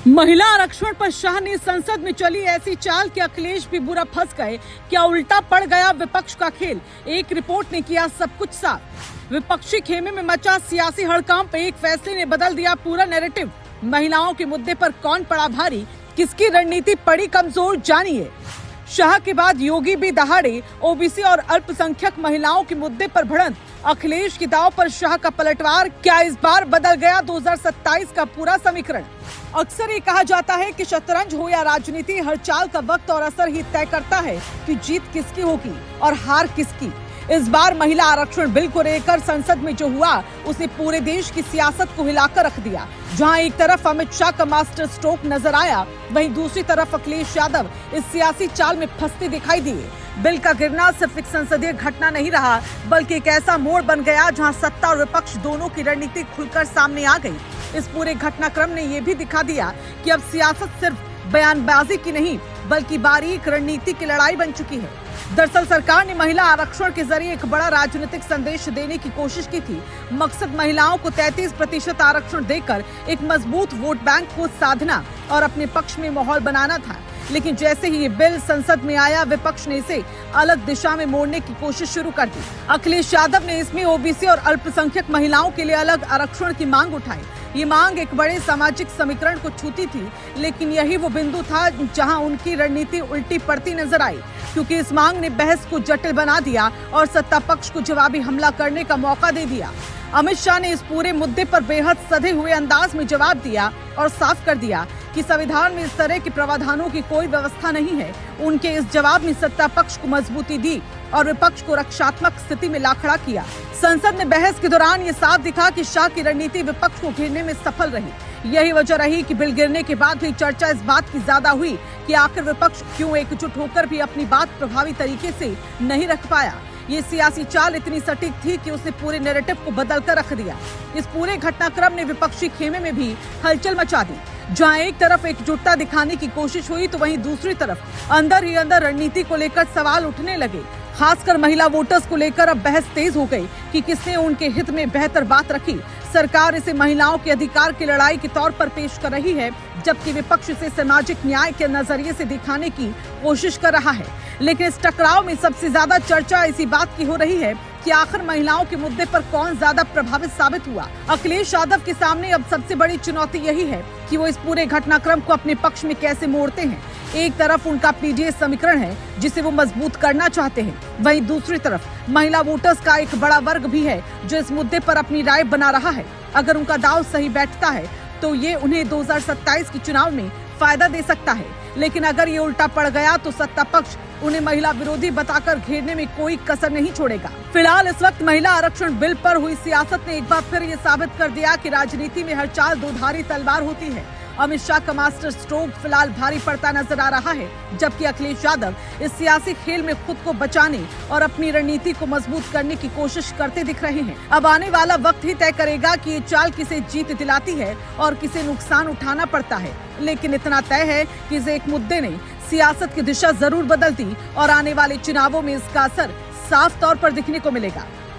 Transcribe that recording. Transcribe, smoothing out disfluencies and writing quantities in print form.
महिला आरक्षण पर शाह ने संसद में चली ऐसी चाल कि अखिलेश भी बुरा फंस गए। क्या उल्टा पड़ गया विपक्ष का खेल? एक रिपोर्ट ने किया सब कुछ साफ। विपक्षी खेमे में मचा सियासी हड़कंप, एक फैसले ने बदल दिया पूरा नैरेटिव। महिलाओं के मुद्दे पर कौन पड़ा भारी, किसकी रणनीति पड़ी कमजोर, जानिए। शाह के बाद योगी भी दहाड़े, ओबीसी और अल्पसंख्यक महिलाओं के मुद्दे पर भिड़ंत। अखिलेश की दाव पर शाह का पलटवार, क्या इस बार बदल गया 2027 का पूरा समीकरण? अक्सर ये कहा जाता है कि शतरंज हो या राजनीति, हर चाल का वक्त और असर ही तय करता है कि जीत किसकी होगी और हार किसकी। इस बार महिला आरक्षण बिल को लेकर संसद में जो हुआ उसने पूरे देश की सियासत को हिलाकर रख दिया। जहां एक तरफ अमित शाह का मास्टर स्ट्रोक नजर आया, वहीं दूसरी तरफ अखिलेश यादव इस सियासी चाल में फंसते दिखाई दिए। बिल का गिरना सिर्फ एक संसदीय घटना नहीं रहा, बल्कि एक ऐसा मोड़ बन गया जहां सत्ता और विपक्ष दोनों की रणनीति खुलकर सामने आ गई। इस पूरे घटनाक्रम ने यह भी दिखा दिया कि अब सियासत सिर्फ बयानबाजी की नहीं, बल्कि बारीक रणनीति की लड़ाई बन चुकी है। दरअसल सरकार ने महिला आरक्षण के जरिए एक बड़ा राजनीतिक संदेश देने की कोशिश की थी। मकसद महिलाओं को 33% आरक्षण देकर एक मजबूत वोट बैंक को साधना और अपने पक्ष में माहौल बनाना था। लेकिन जैसे ही ये बिल संसद में आया, विपक्ष ने इसे अलग दिशा में मोड़ने की कोशिश शुरू कर दी। अखिलेश यादव ने इसमें ओबीसी और अल्पसंख्यक महिलाओं के लिए अलग आरक्षण की मांग उठाई। ये मांग एक बड़े सामाजिक समीकरण को छूती थी, लेकिन यही वो बिंदु था जहां उनकी रणनीति उल्टी पड़ती नजर आई, क्योंकि इस मांग ने बहस को जटिल बना दिया और सत्ता पक्ष को जवाबी हमला करने का मौका दे दिया। अमित शाह ने इस पूरे मुद्दे पर बेहद सधे हुए अंदाज में जवाब दिया और साफ कर दिया कि संविधान में इस तरह के प्रावधानों की कोई व्यवस्था नहीं है। उनके इस जवाब ने सत्ता पक्ष को मजबूती दी और विपक्ष को रक्षात्मक स्थिति में ला खड़ा किया। संसद में बहस के दौरान ये साफ दिखा कि शाह की रणनीति विपक्ष को घेरने में सफल रही। यही वजह रही कि बिल गिरने के बाद हुई चर्चा इस बात की ज्यादा हुई कि आखिर विपक्ष क्यों एकजुट होकर भी अपनी बात प्रभावी तरीके से नहीं रख पाया। ये सियासी चाल इतनी सटीक थी कि उसने पूरे नैरेटिव को बदल कर रख दिया। इस पूरे घटनाक्रम ने विपक्षी खेमे में भी हलचल मचा दी। जहां एक तरफ एकजुटता दिखाने की कोशिश हुई, तो वहीं दूसरी तरफ अंदर ही अंदर रणनीति को लेकर सवाल उठने लगे। खासकर महिला वोटर्स को लेकर अब बहस तेज हो गई कि किसने उनके हित में बेहतर बात रखी। सरकार इसे महिलाओं के अधिकार की लड़ाई के तौर पर पेश कर रही है, जबकि विपक्ष इसे सामाजिक न्याय के नजरिए से दिखाने की कोशिश कर रहा है। लेकिन इस टकराव में सबसे ज्यादा चर्चा इसी बात की हो रही है कि आखिर महिलाओं के मुद्दे पर कौन ज्यादा प्रभावित साबित हुआ। अखिलेश यादव के सामने अब सबसे बड़ी चुनौती यही है कि वो इस पूरे घटनाक्रम को अपने पक्ष में कैसे मोड़ते हैं। एक तरफ उनका पीडीएस समीकरण है जिसे वो मजबूत करना चाहते हैं, वहीं दूसरी तरफ महिला वोटर्स का एक बड़ा वर्ग भी है जो इस मुद्दे पर अपनी राय बना रहा है। अगर उनका दांव सही बैठता है तो ये उन्हें 2027 के चुनाव में फायदा दे सकता है, लेकिन अगर ये उल्टा पड़ गया तो सत्ता पक्ष उन्हें महिला विरोधी बताकर घेरने में कोई कसर नहीं छोड़ेगा। फिलहाल इस वक्त महिला आरक्षण बिल पर हुई सियासत ने एक बार फिर ये साबित कर दिया कि राजनीति में हर चाल दोधारी तलवार होती है। अमित शाह का मास्टर स्ट्रोक फिलहाल भारी पड़ता नजर आ रहा है, जबकि अखिलेश यादव इस सियासी खेल में खुद को बचाने और अपनी रणनीति को मजबूत करने की कोशिश करते दिख रहे हैं। अब आने वाला वक्त ही तय करेगा कि ये चाल किसे जीत दिलाती है और किसे नुकसान उठाना पड़ता है। लेकिन इतना तय है कि इस एक मुद्दे ने सियासत की दिशा जरूर बदल दी और आने वाले चुनावों में इसका असर साफ तौर पर दिखने को मिलेगा।